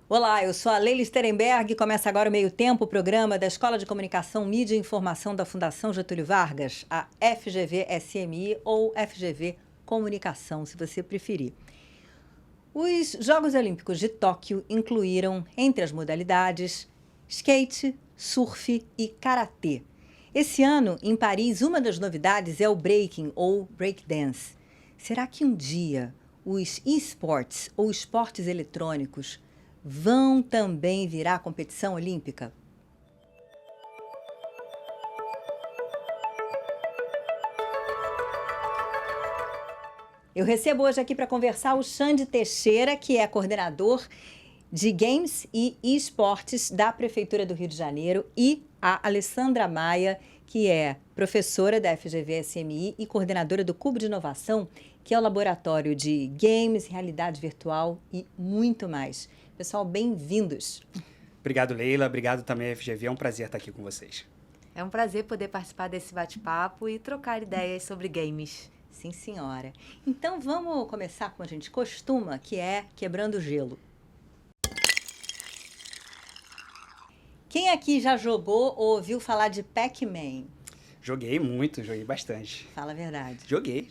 Olá, eu sou a Leila Sterenberg e começa agora o Meio Tempo, o programa da Escola de Comunicação, Mídia e Informação da Fundação Getúlio Vargas, a FGV-SMI ou FGV Comunicação, se você preferir. Os Jogos Olímpicos de Tóquio incluíram, entre as modalidades, skate, surf e karatê. Esse ano, em Paris, uma das novidades é o breaking ou breakdance. Será que um dia os esportes ou esportes eletrônicos vão também virar competição olímpica? Eu recebo hoje aqui para conversar o Xande Teixeira, que é coordenador de Games e Esportes da Prefeitura do Rio de Janeiro, e a Alessandra Maia, que é professora da FGV-SMI e coordenadora do Cubo de Inovação, que é o laboratório de games, realidade virtual e muito mais. Pessoal, bem-vindos. Obrigado, Leila. Obrigado também, FGV. É um prazer estar aqui com vocês. É um prazer poder participar desse bate-papo e trocar ideias sobre games. Sim, senhora. Então, vamos começar como a gente costuma, que é quebrando o gelo. Quem aqui já jogou ou ouviu falar de Pac-Man? Joguei muito, joguei bastante. Fala a verdade. Joguei.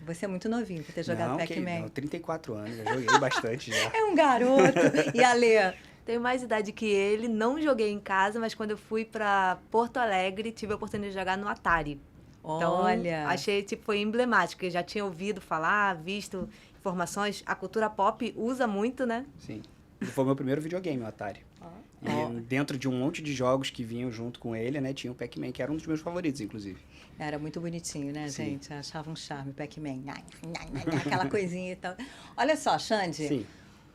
Você é muito novinho para ter jogado Pac-Man. Não, 34 anos, já joguei bastante já. É um garoto. E a Lê? Tenho mais idade que ele, não joguei em casa, mas quando eu fui para Porto Alegre, tive a oportunidade de jogar no Atari. Olha. Então, achei, foi emblemático. Eu já tinha ouvido falar, visto informações. A cultura pop usa muito, né? Sim. Foi o meu primeiro videogame, o Atari. E dentro de um monte de jogos que vinham junto com ele, né, tinha o Pac-Man, que era um dos meus favoritos, inclusive. Era muito bonitinho, né, Sim. gente? Achava um charme o Pac-Man. Aquela coisinha e tal. Olha só, Xande. Sim.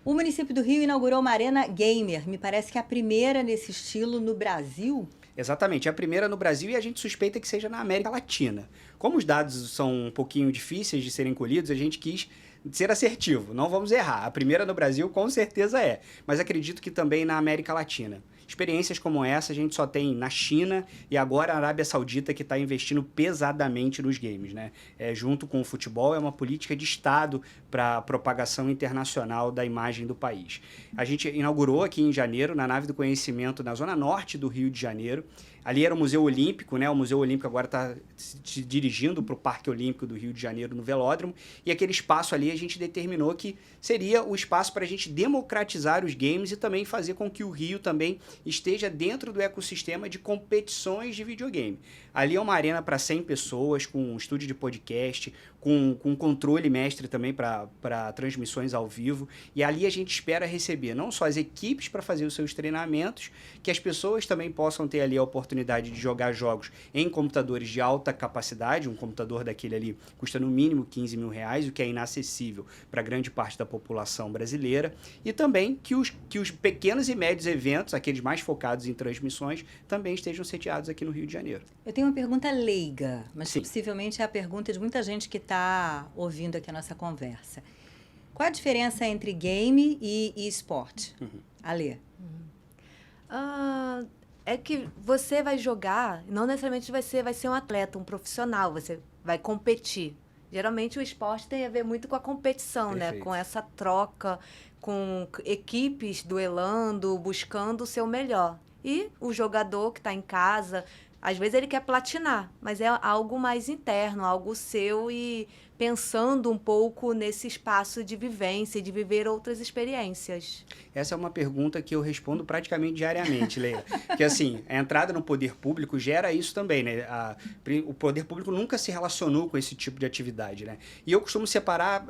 O município do Rio inaugurou uma arena gamer. Me parece que é a primeira nesse estilo no Brasil. Exatamente, é a primeira no Brasil e a gente suspeita que seja na América Latina. Como os dados são um pouquinho difíceis de serem colhidos, a gente quis ser assertivo, não vamos errar. A primeira no Brasil com certeza é, mas acredito que também na América Latina. Experiências como essa a gente só tem na China e agora a Arábia Saudita, que está investindo pesadamente nos games, né? Junto com o futebol, é uma política de Estado para a propagação internacional da imagem do país. A gente inaugurou aqui em janeiro, na Nave do Conhecimento, na zona norte do Rio de Janeiro. Ali era o Museu Olímpico, né? O Museu Olímpico agora está se dirigindo para o Parque Olímpico do Rio de Janeiro, no Velódromo. E aquele espaço ali a gente determinou que seria o espaço para a gente democratizar os games e também fazer com que o Rio também esteja dentro do ecossistema de competições de videogame. Ali é uma arena para 100 pessoas, com um estúdio de podcast, com controle mestre também para transmissões ao vivo. E ali a gente espera receber não só as equipes para fazer os seus treinamentos, que as pessoas também possam ter ali a oportunidade de jogar jogos em computadores de alta capacidade. Um computador daquele ali custa no mínimo 15 mil reais, o que é inacessível para grande parte da população brasileira. E também que os pequenos e médios eventos, aqueles mais focados em transmissões, também estejam sediados aqui no Rio de Janeiro. Eu tenho uma pergunta leiga, mas Sim. possivelmente é a pergunta de muita gente que está ouvindo aqui a nossa conversa. Qual a diferença entre game e esporte? Alê? É que você vai jogar, não necessariamente você vai ser um atleta, um profissional, você vai competir. Geralmente o esporte tem a ver muito com a competição, Perfeito. né? Com essa troca, com equipes duelando, buscando o seu melhor. E o jogador que está em casa, às vezes ele quer platinar, mas é algo mais interno, algo seu e pensando um pouco nesse espaço de vivência, de viver outras experiências. Essa é uma pergunta que eu respondo praticamente diariamente, Leila. Que assim, a entrada no poder público gera isso também, né? O poder público nunca se relacionou com esse tipo de atividade, né? E eu costumo separar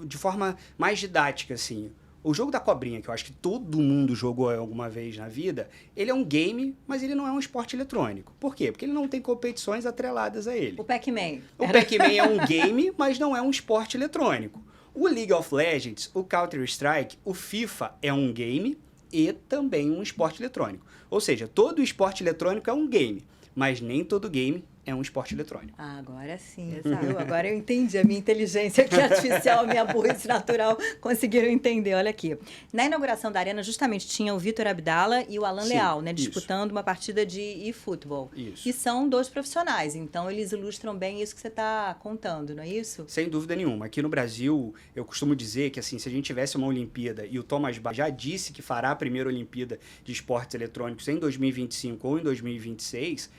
de forma mais didática, assim. O jogo da cobrinha, que eu acho que todo mundo jogou alguma vez na vida, ele é um game, mas ele não é um esporte eletrônico. Por quê? Porque ele não tem competições atreladas a ele. O Pac-Man. O Pac-Man é um game, mas não é um esporte eletrônico. O League of Legends, o Counter-Strike, o FIFA é um game e também um esporte eletrônico. Ou seja, todo esporte eletrônico é um game, mas nem todo game é um esporte eletrônico. Ah, agora sim. Exato. Agora eu entendi. A minha inteligência aqui artificial, a minha burrice natural conseguiram entender. Olha aqui. Na inauguração da arena, justamente tinha o Vitor Abdala e o Alan Sim, Leal, né? isso. Disputando uma partida de eFootball. Isso. E são 2 profissionais, então eles ilustram bem isso que você está contando, não é isso? Sem dúvida nenhuma. Aqui no Brasil, eu costumo dizer que assim, se a gente tivesse uma Olimpíada e o Thomas Bach já disse que fará a primeira Olimpíada de esportes eletrônicos em 2025 ou em 2026,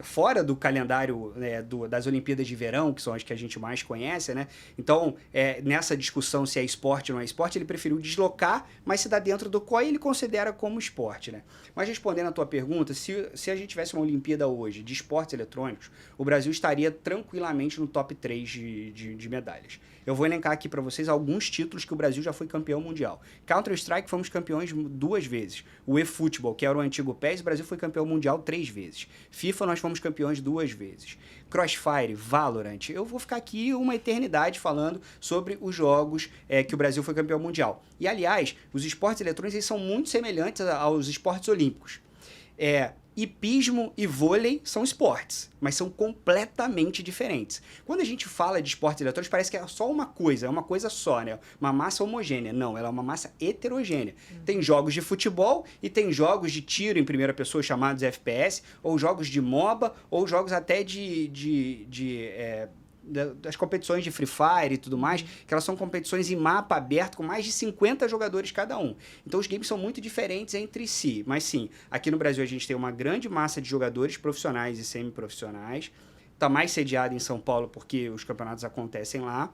fora do calendário, né, das Olimpíadas de Verão, que são as que a gente mais conhece, né? Então, nessa discussão se é esporte ou não é esporte, ele preferiu deslocar, mas se dá dentro do qual ele considera como esporte, né? Mas respondendo a tua pergunta, se a gente tivesse uma Olimpíada hoje de esportes eletrônicos, o Brasil estaria tranquilamente no top 3 de medalhas. Eu vou elencar aqui para vocês alguns títulos que o Brasil já foi campeão mundial. Counter-Strike fomos campeões 2 vezes. O eFootball, que era o antigo PES, o Brasil foi campeão mundial 3 vezes. FIFA, nós fomos campeões 2 vezes. Crossfire, Valorant. Eu vou ficar aqui uma eternidade falando sobre os jogos que o Brasil foi campeão mundial. E, aliás, os esportes eletrônicos eles são muito semelhantes aos esportes olímpicos. Hipismo e vôlei são esportes, mas são completamente diferentes. Quando a gente fala de esportes eletrônicos, parece que é só uma coisa só, né? Uma massa homogênea. Não, ela é uma massa heterogênea. Tem jogos de futebol e tem jogos de tiro em primeira pessoa chamados FPS, ou jogos de MOBA, ou jogos até das competições de Free Fire e tudo mais, que elas são competições em mapa aberto com mais de 50 jogadores cada um. Então os games são muito diferentes entre si, mas sim, aqui no Brasil a gente tem uma grande massa de jogadores profissionais e semiprofissionais, está mais sediado em São Paulo porque os campeonatos acontecem lá,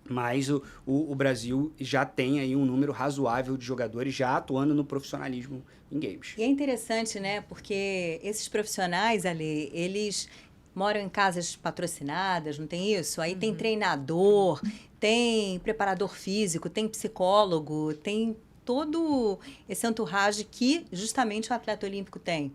mas o Brasil já tem aí um número razoável de jogadores já atuando no profissionalismo em games. E é interessante, né? Porque esses profissionais ali, eles moram em casas patrocinadas, não tem isso? Aí tem treinador, tem preparador físico, tem psicólogo, tem todo esse entourage que justamente o atleta olímpico tem.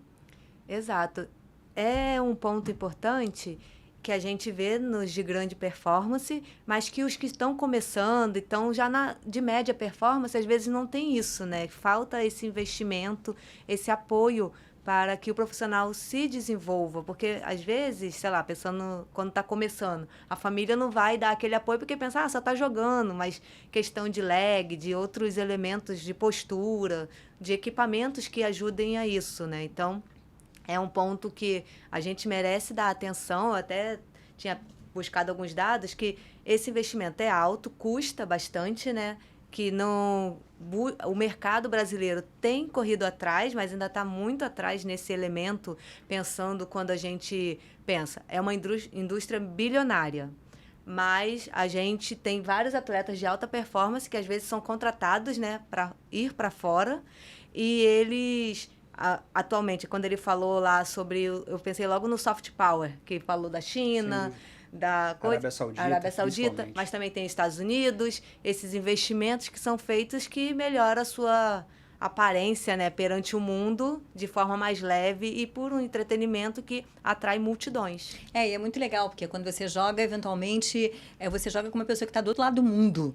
Exato. É um ponto importante que a gente vê nos de grande performance, mas que os que estão começando, então já de média performance, às vezes não tem isso, né? Falta esse investimento, esse apoio para que o profissional se desenvolva, porque às vezes, sei lá, pensando quando está começando, a família não vai dar aquele apoio porque pensa, só está jogando, mas questão de lag, de outros elementos de postura, de equipamentos que ajudem a isso, né? Então, é um ponto que a gente merece dar atenção. Eu até tinha buscado alguns dados que esse investimento é alto, custa bastante, né? Que o mercado brasileiro tem corrido atrás, mas ainda está muito atrás nesse elemento, pensando quando a gente pensa, é uma indústria bilionária, mas a gente tem vários atletas de alta performance que às vezes são contratados, né, para ir para fora, e eles atualmente, quando ele falou lá sobre, eu pensei logo no soft power, que falou da China, da Arábia Saudita, mas também tem Estados Unidos, esses investimentos que são feitos que melhoram a sua aparência, né, perante o mundo de forma mais leve e por um entretenimento que atrai multidões. E é muito legal, porque quando você joga, eventualmente, você joga com uma pessoa que está do outro lado do mundo.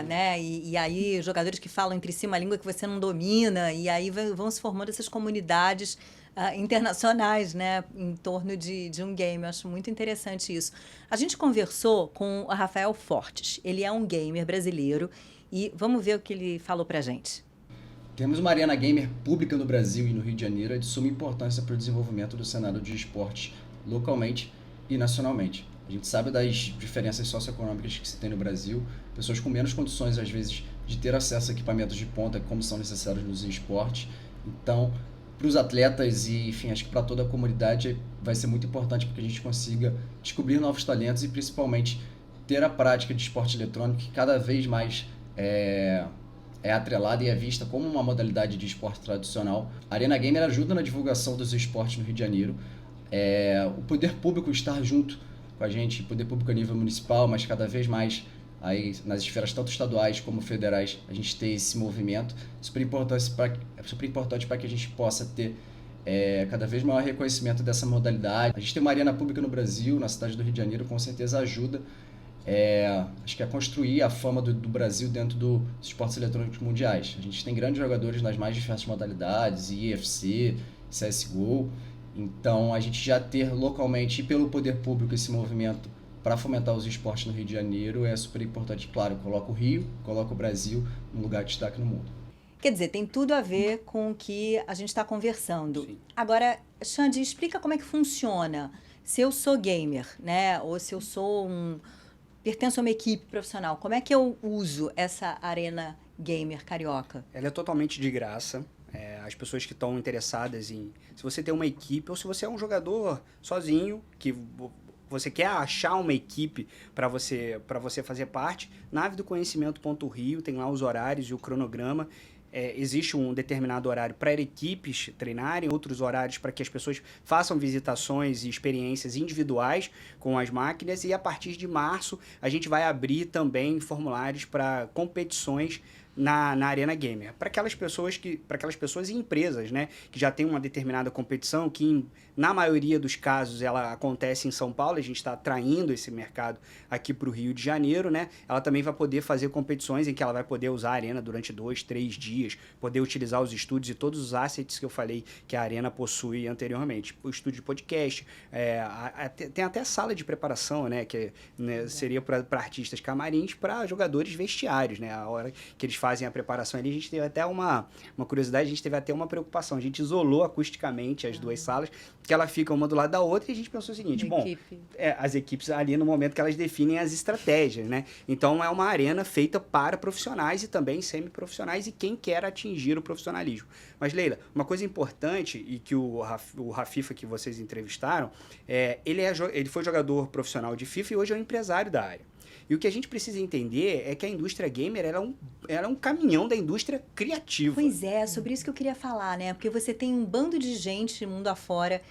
Né? E aí, jogadores que falam entre si uma língua que você não domina, e aí vão se formando essas comunidades internacionais, né, em torno de um game. Eu acho muito interessante isso. A gente conversou com o Rafael Fortes. Ele é um gamer brasileiro e vamos ver o que ele falou pra gente. Temos uma arena gamer pública no Brasil e no Rio de Janeiro de suma importância para o desenvolvimento do cenário de esportes localmente e nacionalmente. A gente sabe das diferenças socioeconômicas que se tem no Brasil, pessoas com menos condições, às vezes, de ter acesso a equipamentos de ponta, como são necessários nos esportes. Então, para os atletas e, enfim, acho que para toda a comunidade vai ser muito importante para que a gente consiga descobrir novos talentos e, principalmente, ter a prática de esporte eletrônico que cada vez mais é atrelada e é vista como uma modalidade de esporte tradicional. A Arena Gamer ajuda na divulgação dos esportes no Rio de Janeiro. O poder público estar junto com a gente, poder público a nível municipal, mas cada vez mais aí nas esferas tanto estaduais como federais, a gente ter esse movimento super importante para que a gente possa ter cada vez maior reconhecimento dessa modalidade. A gente tem uma arena pública no Brasil, na cidade do Rio de Janeiro, com certeza ajuda acho que a construir a fama do Brasil dentro dos esportes eletrônicos mundiais. A gente tem grandes jogadores nas mais diversas modalidades, IFC, CSGO, Então, a gente já ter localmente e pelo poder público esse movimento para fomentar os esportes no Rio de Janeiro é super importante. Claro, coloca o Rio, coloca o Brasil num lugar de destaque no mundo. Quer dizer, tem tudo a ver com o que a gente está conversando. Sim. Agora, Xande, explica como é que funciona. Se eu sou gamer, né? Ou se eu sou pertenço a uma equipe profissional, como é que eu uso essa arena gamer carioca? Ela é totalmente de graça. As pessoas que estão interessadas em... Se você tem uma equipe ou se você é um jogador sozinho, que você quer achar uma equipe para você fazer parte, navedoconhecimento.rio, tem lá os horários e o cronograma. Existe um determinado horário para equipes treinarem, outros horários para que as pessoas façam visitações e experiências individuais com as máquinas, e a partir de março a gente vai abrir também formulários para competições na Arena Gamer, para aquelas pessoas e empresas, né, que já tem uma determinada competição, que na maioria dos casos ela acontece em São Paulo, a gente está atraindo esse mercado aqui para o Rio de Janeiro, né? Ela também vai poder fazer competições em que ela vai poder usar a Arena durante 2, 3 dias, poder utilizar os estúdios e todos os assets que eu falei que a Arena possui anteriormente. O estúdio de podcast, tem até sala de preparação, né, que né, seria para artistas camarins, para jogadores vestiários, né? A hora que eles fazem a preparação ali, a gente teve até uma curiosidade, a gente teve até uma preocupação. A gente isolou acusticamente as duas salas, que ela fica uma do lado da outra, e a gente pensou o seguinte, as equipes ali no momento que elas definem as estratégias, né? Então é uma arena feita para profissionais e também semiprofissionais e quem quer atingir o profissionalismo. Mas, Leila, uma coisa importante, e que o Rafifa que vocês entrevistaram, ele foi jogador profissional de FIFA e hoje é um empresário da área. E o que a gente precisa entender é que a indústria gamer ela é um caminhão da indústria criativa. Pois é, sobre isso que eu queria falar, né? Porque você tem um bando de gente mundo afora,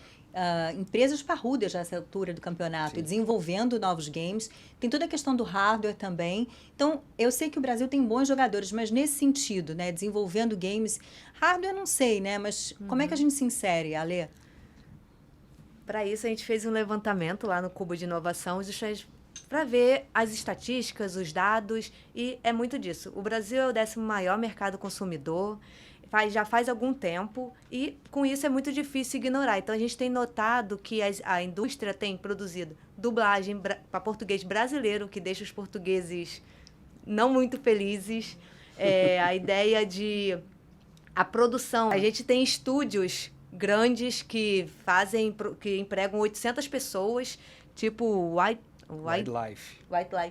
empresas parrudas nessa altura do campeonato, Sim. Desenvolvendo novos games. Tem toda a questão do hardware também. Então, eu sei que o Brasil tem bons jogadores, mas nesse sentido, né? Desenvolvendo games. Hardware, não sei, né? Mas como é que a gente se insere, Alê? Para isso, a gente fez um levantamento lá no Cubo de Inovação, para ver as estatísticas, os dados, e é muito disso. O Brasil é o 10º maior mercado consumidor, já faz algum tempo, e com isso é muito difícil ignorar. Então, a gente tem notado que a indústria tem produzido dublagem para português brasileiro, que deixa os portugueses não muito felizes. A ideia de... A produção. A gente tem estúdios grandes que empregam 800 pessoas, tipo Wildlife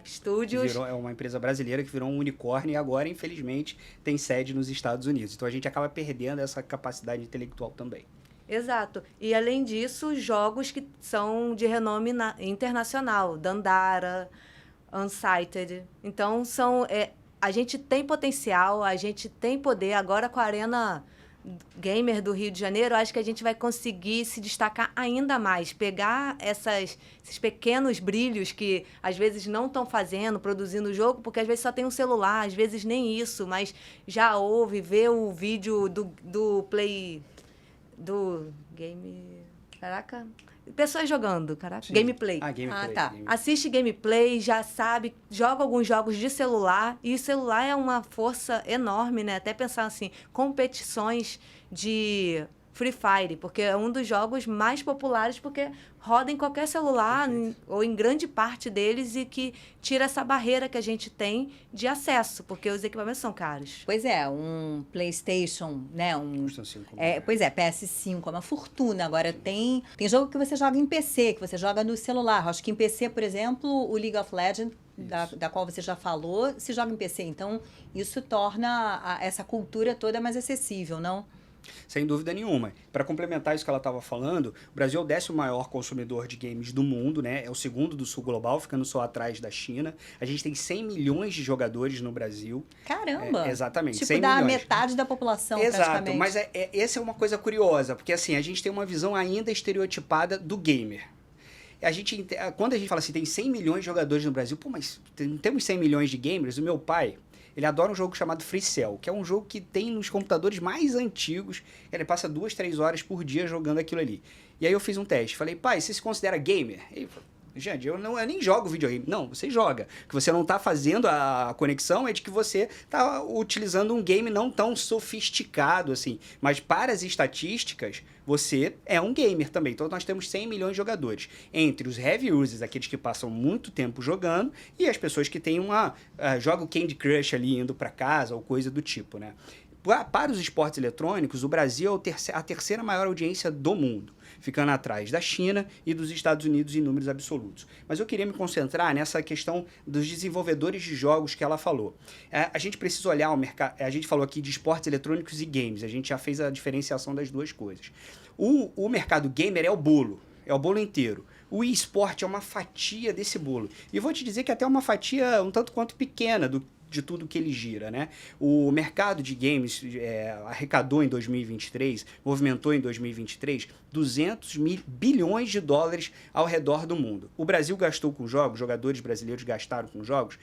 Studios. É uma empresa brasileira que virou um unicórnio e agora, infelizmente, tem sede nos Estados Unidos. Então, a gente acaba perdendo essa capacidade intelectual também. Exato. E, além disso, jogos que são de renome internacional. Dandara, Unsighted. Então, a gente tem potencial, a gente tem poder. Agora, com a Arena Gamer do Rio de Janeiro, acho que a gente vai conseguir se destacar ainda mais, pegar esses pequenos brilhos que às vezes não estão produzindo o jogo, porque às vezes só tem um celular, às vezes nem isso, mas já ouve, vê o vídeo do game... Caraca... Pessoas jogando, caraca. Sim. Gameplay. Gameplay. Tá. Assiste gameplay, já sabe, joga alguns jogos de celular. E o celular é uma força enorme, né? Até pensar assim, competições de Free Fire, porque é um dos jogos mais populares, porque roda em qualquer celular, ou em grande parte deles, e que tira essa barreira que a gente tem de acesso, porque os equipamentos são caros. Pois é, um PlayStation, né? Custam 5 Pois é, PS5 é uma fortuna. Agora tem jogo que você joga em PC, que você joga no celular. Acho que em PC, por exemplo, o League of Legends, da qual você já falou, se joga em PC. Então, isso torna essa cultura toda mais acessível, não? Sem dúvida nenhuma. Para complementar isso que ela estava falando, o Brasil é o 10º maior consumidor de games do mundo, né? É o segundo do sul global, ficando só atrás da China. A gente tem 100 milhões de jogadores no Brasil. Caramba! Exatamente, tipo, 100 dá milhões. Metade da população, Exato, praticamente. mas essa é uma coisa curiosa, porque assim, a gente tem uma visão ainda estereotipada do gamer. Quando a gente fala assim, tem 100 milhões de jogadores no Brasil, mas temos 100 milhões de gamers. O meu pai, ele adora um jogo chamado Free Cell, que é um jogo que tem nos computadores mais antigos. Ele passa 2, 3 horas por dia jogando aquilo ali. E aí eu fiz um teste. Falei, pai, você se considera gamer? Ele falou, Gente, eu nem jogo videogame. Não, você joga. O que você não está fazendo a conexão é de que você está utilizando um game não tão sofisticado assim. Mas para as estatísticas, você é um gamer também. Então nós temos 100 milhões de jogadores. Entre os heavy users, aqueles que passam muito tempo jogando, e as pessoas que têm joga o Candy Crush ali indo para casa ou coisa do tipo, né? Para os esportes eletrônicos, o Brasil é a terceira maior audiência do mundo, ficando atrás da China e dos Estados Unidos em números absolutos. Mas eu queria me concentrar nessa questão dos desenvolvedores de jogos que ela falou. A gente precisa olhar o mercado. A gente falou aqui de esportes eletrônicos e games, a gente já fez a diferenciação das duas coisas. O mercado gamer é o bolo inteiro. O e-sport é uma fatia desse bolo. E vou te dizer que até uma fatia um tanto quanto pequena de tudo que ele gira, né? O mercado de games arrecadou em 2023, movimentou em 2023 200 bilhões de dólares ao redor do mundo. O Brasil gastou com jogos, jogadores brasileiros gastaram com jogos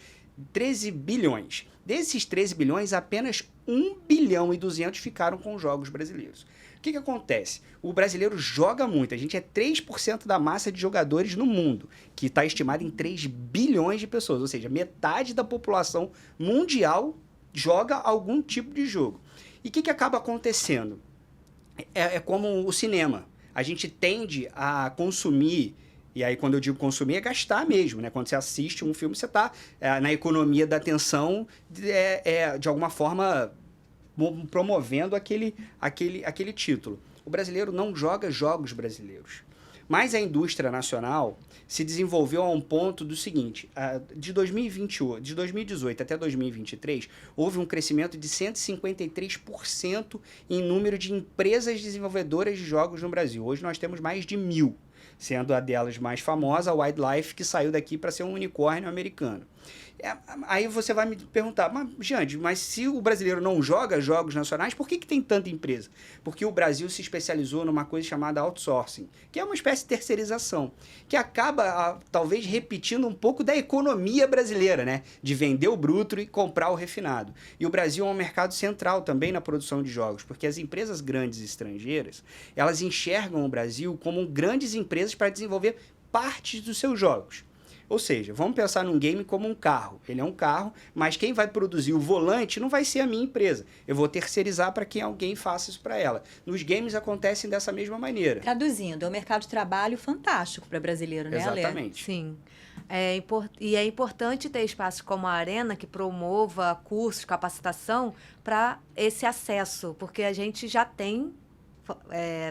13 bilhões. Desses 13 bilhões, apenas 1 bilhão e 200 ficaram com jogos brasileiros. O que acontece? O brasileiro joga muito. A gente é 3% da massa de jogadores no mundo, que está estimada em 3 bilhões de pessoas. Ou seja, metade da população mundial joga algum tipo de jogo. E o que acaba acontecendo? É como o cinema. A gente tende a consumir, e aí quando eu digo consumir é gastar mesmo, né? Quando você assiste um filme, você está na economia da atenção, de alguma forma promovendo aquele título. O brasileiro não joga jogos brasileiros. Mas a indústria nacional se desenvolveu a um ponto do seguinte, de 2018 até 2023, houve um crescimento de 153% em número de empresas desenvolvedoras de jogos no Brasil. Hoje nós temos mais de 1.000, sendo a delas mais famosa, a Wildlife, que saiu daqui para ser um unicórnio americano. Aí você vai me perguntar, mas se o brasileiro não joga jogos nacionais, por que tem tanta empresa? Porque o Brasil se especializou numa coisa chamada outsourcing, que é uma espécie de terceirização, que acaba, talvez, repetindo um pouco da economia brasileira, né? De vender o bruto e comprar o refinado. E o Brasil é um mercado central também na produção de jogos, porque as empresas grandes estrangeiras, elas enxergam o Brasil como grandes empresas para desenvolver partes dos seus jogos. Ou seja, vamos pensar num game como um carro. Ele é um carro, mas quem vai produzir o volante não vai ser a minha empresa. Eu vou terceirizar para que alguém faça isso para ela. Nos games acontecem dessa mesma maneira. Traduzindo, é um mercado de trabalho fantástico para brasileiro, né, Ale? Exatamente. Sim. E é importante ter espaços como a Arena que promova cursos, capacitação para esse acesso, porque a gente já tem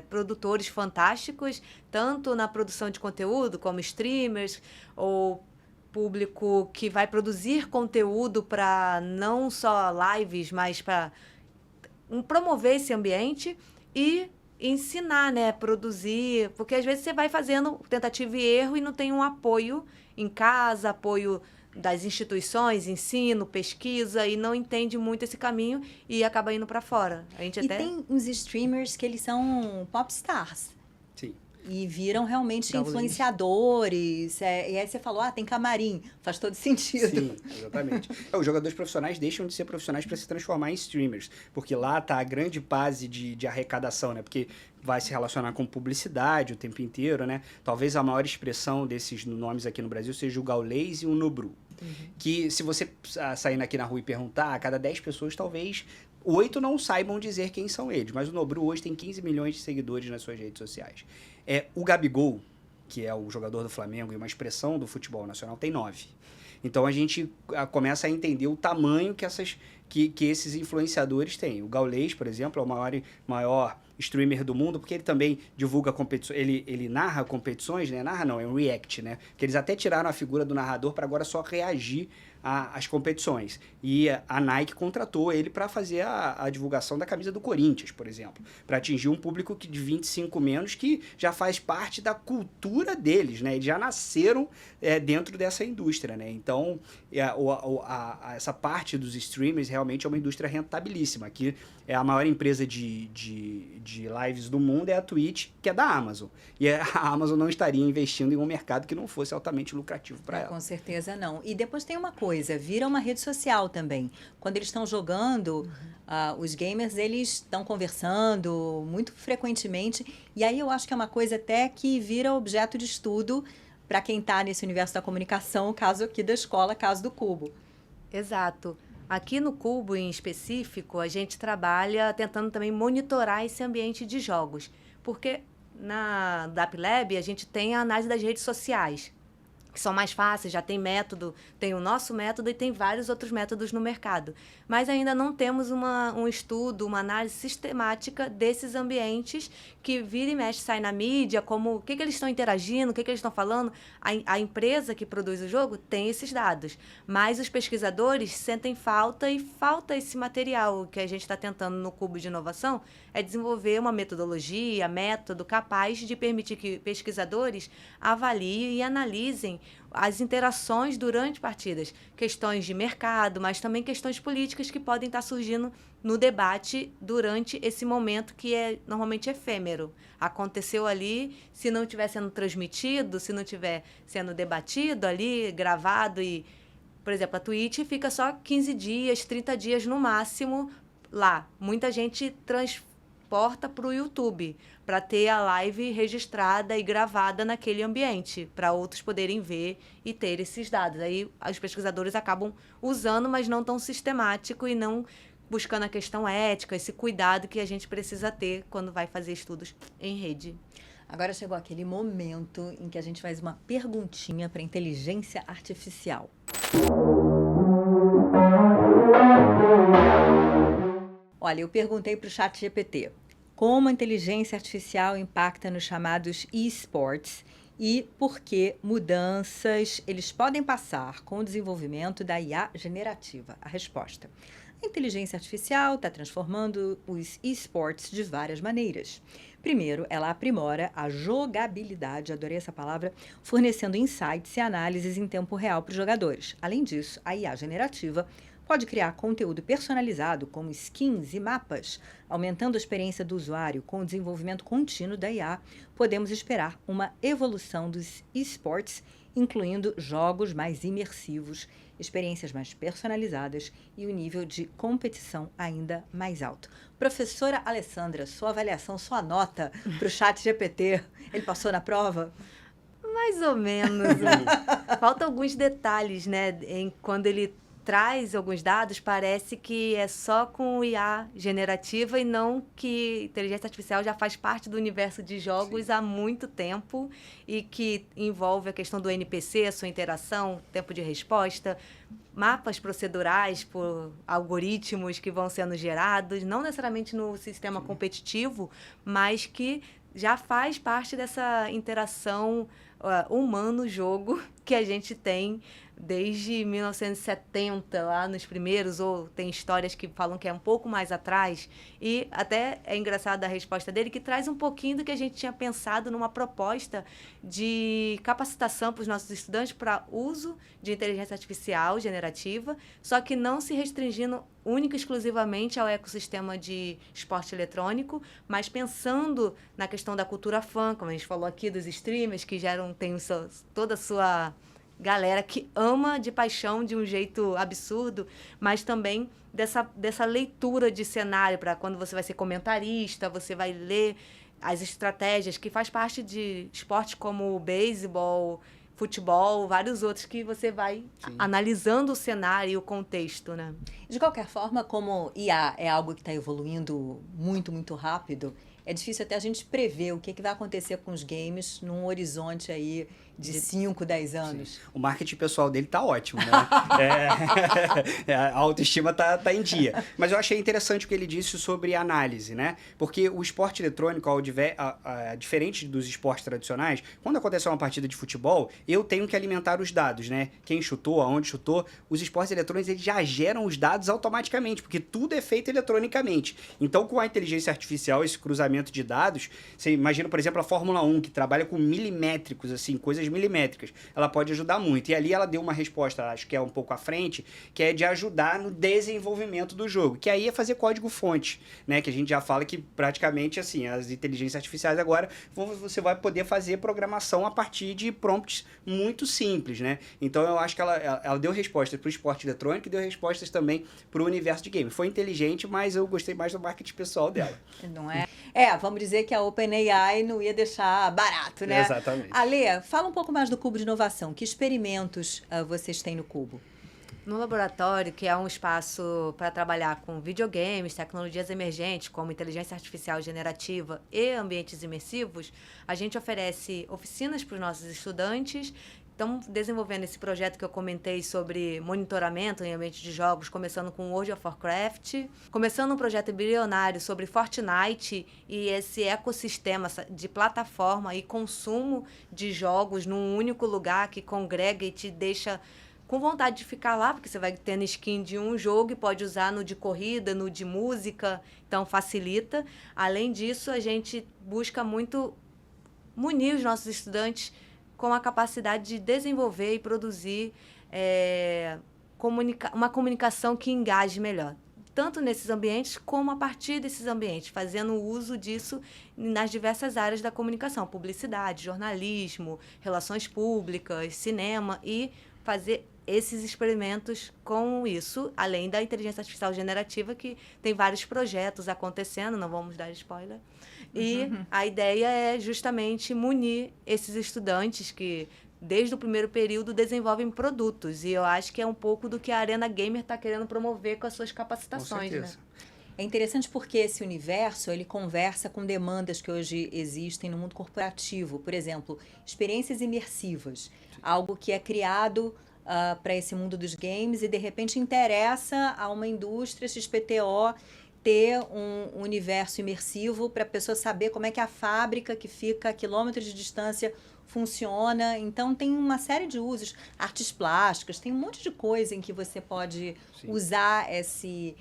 produtores fantásticos, tanto na produção de conteúdo, como streamers, ou público que vai produzir conteúdo para não só lives, mas para promover esse ambiente e ensinar, né? Produzir, porque às vezes você vai fazendo tentativa e erro e não tem um apoio em casa, apoio das instituições, ensino, pesquisa, e não entende muito esse caminho e acaba indo para fora. Tem uns streamers que eles são popstars. Sim. E viram realmente influenciadores. E aí você falou, tem camarim. Faz todo sentido. Sim, exatamente. Os jogadores profissionais deixam de ser profissionais para se transformar em streamers. Porque lá está a grande base de arrecadação, né? Porque vai se relacionar com publicidade o tempo inteiro, né? Talvez a maior expressão desses nomes aqui no Brasil seja o Gaules e o Nubru. Que se você sair aqui na rua e perguntar, a cada 10 pessoas, talvez 8 não saibam dizer quem são eles. Mas o Nubru hoje tem 15 milhões de seguidores nas suas redes sociais. O Gabigol, que é o jogador do Flamengo e uma expressão do futebol nacional, tem 9. Então a gente começa a entender o tamanho que esses influenciadores têm. O Gaules, por exemplo, é o maior streamer do mundo, porque ele também divulga competições, ele narra competições, né? Narra não, é um react, né? Que eles até tiraram a figura do narrador para agora só reagir às competições. E a Nike contratou ele para fazer a divulgação da camisa do Corinthians, por exemplo, para atingir um público de 25 menos que já faz parte da cultura deles, né? Eles já nasceram dentro dessa indústria, né? Então, essa parte dos streamers realmente é uma indústria rentabilíssima. Aqui a maior empresa de lives do mundo é a Twitch, que é da Amazon. E a Amazon não estaria investindo em um mercado que não fosse altamente lucrativo para ela. Com certeza não. E depois tem uma coisa, vira uma rede social também. Quando eles estão jogando, os gamers, eles estão conversando muito frequentemente. E aí eu acho que é uma coisa até que vira objeto de estudo para quem está nesse universo da comunicação, o caso aqui da escola, caso do Cubo. Exato. Aqui no Cubo, em específico, a gente trabalha tentando também monitorar esse ambiente de jogos. Porque na DAP-Lab a gente tem a análise das redes sociais, que são mais fáceis, já tem método, tem o nosso método e tem vários outros métodos no mercado. Mas ainda não temos um estudo, uma análise sistemática desses ambientes que vira e mexe, sai na mídia, como o que eles estão interagindo, o que eles estão falando. A empresa que produz o jogo tem esses dados, mas os pesquisadores sentem falta e falta esse material. O que a gente está tentando no Cubo de Inovação é desenvolver uma metodologia, método capaz de permitir que pesquisadores avaliem e analisem as interações durante partidas, questões de mercado, mas também questões políticas que podem estar surgindo no debate durante esse momento que é normalmente efêmero. Aconteceu ali, se não estiver sendo transmitido, se não estiver sendo debatido ali, gravado e, por exemplo, a Twitch fica só 15 dias, 30 dias no máximo lá. Muita gente transporta para o YouTube, para ter a live registrada e gravada naquele ambiente, para outros poderem ver e ter esses dados. Aí os pesquisadores acabam usando, mas não tão sistemático e não buscando a questão ética, esse cuidado que a gente precisa ter quando vai fazer estudos em rede. Agora chegou aquele momento em que a gente faz uma perguntinha para a inteligência artificial. Olha, eu perguntei para o ChatGPT como a inteligência artificial impacta nos chamados esports e por que mudanças eles podem passar com o desenvolvimento da IA generativa. A resposta: a inteligência artificial está transformando os esports de várias maneiras. Primeiro, ela aprimora a jogabilidade, adorei essa palavra, fornecendo insights e análises em tempo real para os jogadores. Além disso, a IA generativa pode criar conteúdo personalizado, como skins e mapas. Aumentando a experiência do usuário com o desenvolvimento contínuo da IA, podemos esperar uma evolução dos esports, incluindo jogos mais imersivos, experiências mais personalizadas e o nível de competição ainda mais alto. Professora Alessandra, sua avaliação, sua nota para o ChatGPT, ele passou na prova? Mais ou menos. Faltam alguns detalhes, né? Quando ele traz alguns dados, parece que é só com IA generativa e não que inteligência artificial já faz parte do universo de jogos há muito tempo e que envolve a questão do NPC, a sua interação, tempo de resposta, mapas procedurais por algoritmos que vão sendo gerados, não necessariamente no sistema competitivo, mas que já faz parte dessa interação humano-jogo que a gente tem desde 1970, lá nos primeiros, ou tem histórias que falam que é um pouco mais atrás, e até é engraçada a resposta dele, que traz um pouquinho do que a gente tinha pensado numa proposta de capacitação para os nossos estudantes para uso de inteligência artificial generativa, só que não se restringindo única e exclusivamente ao ecossistema de esporte eletrônico, mas pensando na questão da cultura fã, como a gente falou aqui, dos streamers, que tem toda a sua galera que ama de paixão de um jeito absurdo, mas também dessa leitura de cenário para quando você vai ser comentarista, você vai ler as estratégias, que faz parte de esportes como o beisebol, futebol, vários outros que você vai analisando o cenário e o contexto, né? De qualquer forma, como IA é algo que está evoluindo muito, muito rápido, é difícil até a gente prever o que vai acontecer com os games num horizonte aí de 5, 10 anos. Sim. O marketing pessoal dele tá ótimo, né? A autoestima tá em dia. Mas eu achei interessante o que ele disse sobre análise, né? Porque o esporte eletrônico, diferente dos esportes tradicionais, quando acontece uma partida de futebol, eu tenho que alimentar os dados, né? Quem chutou, aonde chutou. Os esportes eletrônicos, eles já geram os dados automaticamente, porque tudo é feito eletronicamente. Então, com a inteligência artificial, esse cruzamento de dados, você imagina, por exemplo, a Fórmula 1, que trabalha com milimétricos, assim, coisas milimétricas. Ela pode ajudar muito. E ali ela deu uma resposta, acho que é um pouco à frente, que é de ajudar no desenvolvimento do jogo, que aí é fazer código-fonte, né? Que a gente já fala que praticamente, assim, as inteligências artificiais agora, você vai poder fazer programação a partir de prompts muito simples, né? Então eu acho que ela deu respostas para o esporte eletrônico e deu respostas também para o universo de game. Foi inteligente, mas eu gostei mais do marketing pessoal dela. Não é? Vamos dizer que a OpenAI não ia deixar barato, né? Exatamente. Ale, fala um pouco mais do Cubo de Inovação. Que experimentos vocês têm no Cubo? No laboratório, que é um espaço para trabalhar com videogames, tecnologias emergentes, como inteligência artificial generativa e ambientes imersivos, a gente oferece oficinas para os nossos estudantes. Estamos desenvolvendo esse projeto que eu comentei sobre monitoramento em ambiente de jogos, começando com World of Warcraft, começando um projeto embrionário sobre Fortnite e esse ecossistema de plataforma e consumo de jogos num único lugar que congrega e te deixa com vontade de ficar lá, porque você vai tendo skin de um jogo e pode usar no de corrida, no de música, então facilita. Além disso, a gente busca muito munir os nossos estudantes com a capacidade de desenvolver e produzir uma comunicação que engaje melhor, tanto nesses ambientes como a partir desses ambientes, fazendo uso disso nas diversas áreas da comunicação, publicidade, jornalismo, relações públicas, cinema, e fazer esses experimentos com isso, além da inteligência artificial generativa, que tem vários projetos acontecendo, não vamos dar spoiler. E a ideia é justamente munir esses estudantes que, desde o primeiro período, desenvolvem produtos. E eu acho que é um pouco do que a Arena Gamer está querendo promover com as suas capacitações, né? É interessante porque esse universo, ele conversa com demandas que hoje existem no mundo corporativo. Por exemplo, experiências imersivas. Algo que é criado para esse mundo dos games e, de repente, interessa a uma indústria XPTO ter um universo imersivo para a pessoa saber como é que a fábrica, que fica a quilômetros de distância, funciona. Então, tem uma série de usos. Artes plásticas, tem um monte de coisa em que você pode usar esse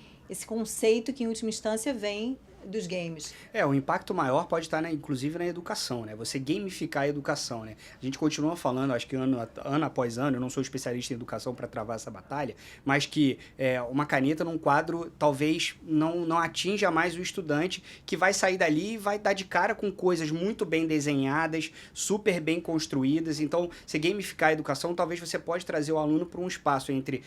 conceito que, em última instância, vem dos games. O impacto maior pode estar, inclusive, na educação, né? Você gamificar a educação, né? A gente continua falando, acho que ano após ano, eu não sou especialista em educação para travar essa batalha, mas que uma caneta num quadro talvez não atinja mais o estudante, que vai sair dali e vai dar de cara com coisas muito bem desenhadas, super bem construídas. Então, se gamificar a educação, talvez você pode trazer o aluno para um espaço entre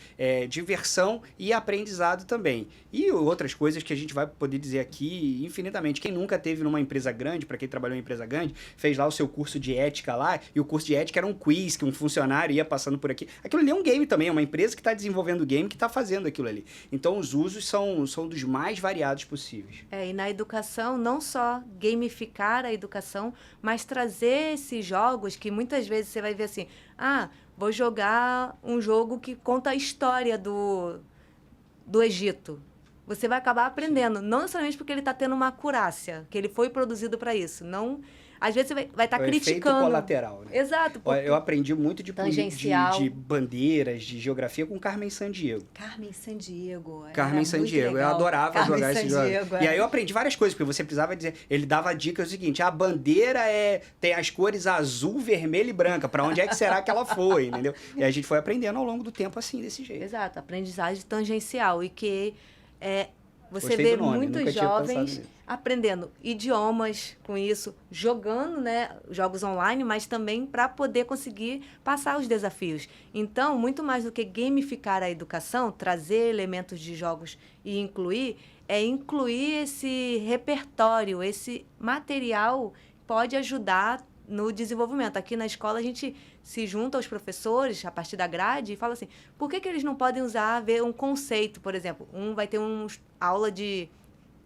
diversão e aprendizado também. E outras coisas que a gente vai poder dizer aqui infinitamente. Quem nunca teve numa empresa grande, para quem trabalhou em empresa grande, fez lá o seu curso de ética lá, e o curso de ética era um quiz, que um funcionário ia passando por aqui. Aquilo ali é um game também, é uma empresa que está desenvolvendo game, que está fazendo aquilo ali. Então, os usos são dos mais variados possíveis. E na educação, não só gamificar a educação, mas trazer esses jogos que muitas vezes você vai ver assim, vou jogar um jogo que conta a história do Egito. Você vai acabar aprendendo, não necessariamente porque ele está tendo uma acurácia, que ele foi produzido para isso. Não, às vezes você vai estar criticando. Efeito colateral, né? Exato. Eu aprendi muito de bandeiras, de geografia com Carmen Sandiego. Carmen Sandiego. Carmen Sandiego. Eu adorava jogar esse jogo. E aí eu aprendi várias coisas, porque você precisava dizer... Ele dava a dica o seguinte, a bandeira tem as cores azul, vermelha e branca. Para onde é que será que ela foi, entendeu? E a gente foi aprendendo ao longo do tempo assim, desse jeito. Exato. Aprendizagem tangencial. E que... você vê muitos jovens aprendendo idiomas com isso, jogando, né, jogos online, mas também para poder conseguir passar os desafios. Então, muito mais do que gamificar a educação, trazer elementos de jogos e incluir esse repertório, esse material pode ajudar no desenvolvimento. Aqui na escola a gente se junta aos professores a partir da grade e fala assim, por que eles não podem ver um conceito, por exemplo? Vai ter uma aula de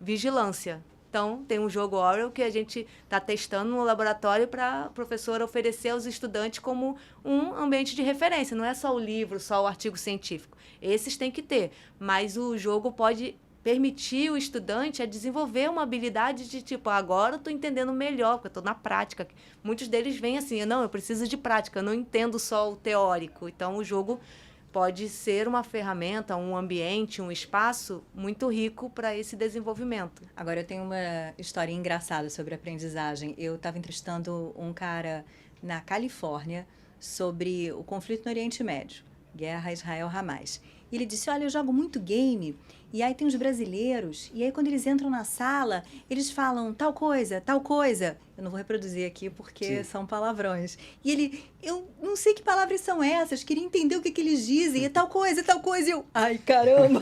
vigilância. Então, tem um jogo Orwell que a gente está testando no laboratório para a professora oferecer aos estudantes como um ambiente de referência. Não é só o livro, só o artigo científico. Esses tem que ter, mas o jogo pode permitir o estudante a desenvolver uma habilidade de tipo, agora eu estou entendendo melhor, porque eu estou na prática. Muitos deles vêm assim, eu preciso de prática, eu não entendo só o teórico. Então, o jogo pode ser uma ferramenta, um ambiente, um espaço muito rico para esse desenvolvimento. Agora, eu tenho uma história engraçada sobre aprendizagem. Eu estava entrevistando um cara na Califórnia sobre o conflito no Oriente Médio. Guerra Israel-Hamas. E ele disse, olha, eu jogo muito game, e aí tem os brasileiros, e aí quando eles entram na sala, eles falam tal coisa, tal coisa. Eu não vou reproduzir aqui porque Sim. são palavrões. E ele, eu não sei que palavras são essas, queria entender o que eles dizem, e tal coisa, e eu, ai, caramba.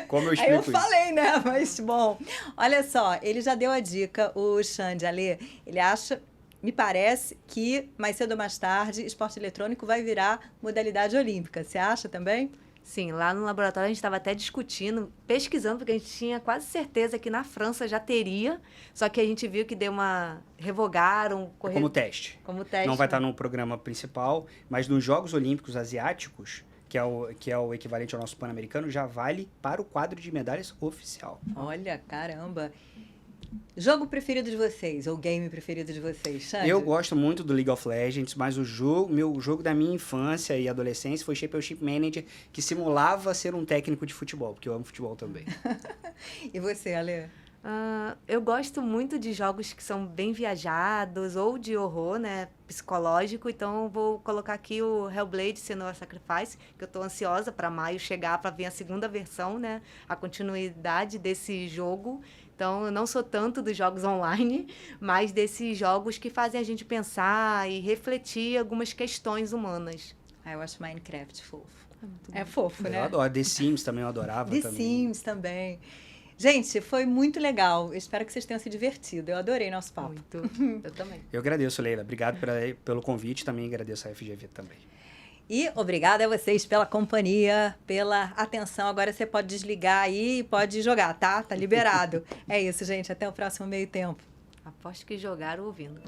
Como eu Aí explico eu isso? falei, né? Mas, bom, olha só, ele já deu a dica, o Xande, Alê, ele acha, me parece que mais cedo ou mais tarde, esporte eletrônico vai virar modalidade olímpica. Você acha também? Sim, lá no laboratório a gente estava até discutindo, pesquisando, porque a gente tinha quase certeza que na França já teria, só que a gente viu que deu uma... revogaram... Como teste. Como teste. Não vai estar no programa principal, mas nos Jogos Olímpicos Asiáticos, que é o equivalente ao nosso Pan-Americano, já vale para o quadro de medalhas oficial. Olha, caramba. Jogo preferido de vocês, ou game preferido de vocês, Xande? Eu gosto muito do League of Legends, mas meu jogo da minha infância e adolescência foi Championship Manager, que simulava ser um técnico de futebol, porque eu amo futebol também. E você, Alê? Eu gosto muito de jogos que são bem viajados ou de horror, né, psicológico, então vou colocar aqui o Hellblade: Senua's Sacrifice, que eu estou ansiosa para maio chegar para ver a segunda versão, né, a continuidade desse jogo. Então, eu não sou tanto dos jogos online, mas desses jogos que fazem a gente pensar e refletir algumas questões humanas. Ah, eu acho Minecraft fofo. É fofo, Eu né? adoro. The Sims também eu adorava. The também. Sims também. Gente, foi muito legal. Eu espero que vocês tenham se divertido. Eu adorei nosso papo. Muito. Eu também. Eu agradeço, Leila. Obrigado pelo convite. Também agradeço a FGV também. E obrigada a vocês pela companhia, pela atenção. Agora você pode desligar aí e pode jogar, tá? Tá liberado. É isso, gente. Até o próximo meio tempo. Aposto que jogaram ouvindo.